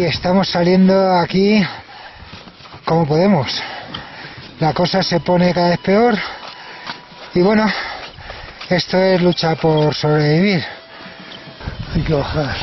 estamos saliendo aquí como podemos. La cosa se pone cada vez peor y bueno, esto es lucha por sobrevivir. Hay que bajar.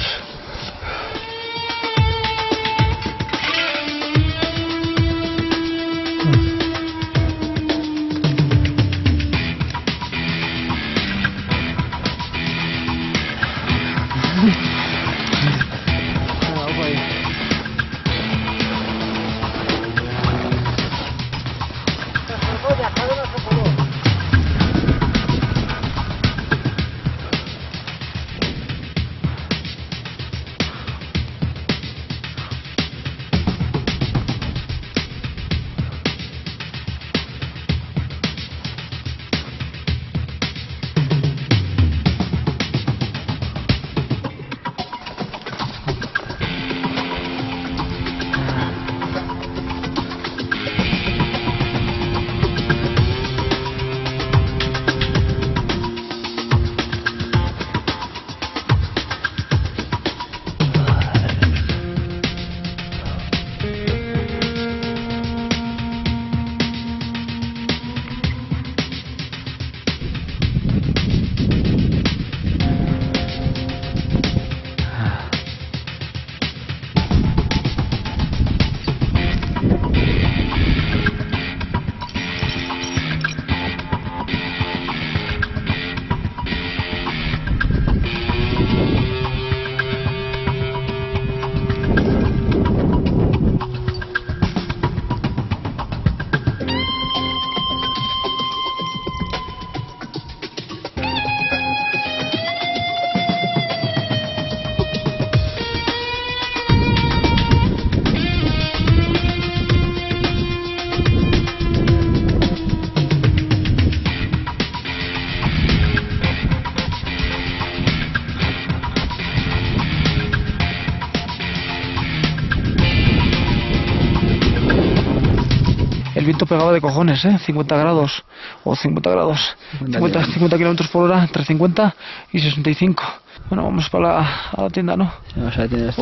El viento pegaba de cojones, 50 grados o 50 grados, 50 kilómetros por hora, entre 50 y 65. Bueno, vamos para la tienda, ¿no? Vamos a la tienda.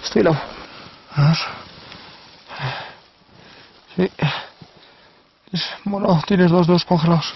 Estoy helado. Sí. Bueno, tienes los dos congelados.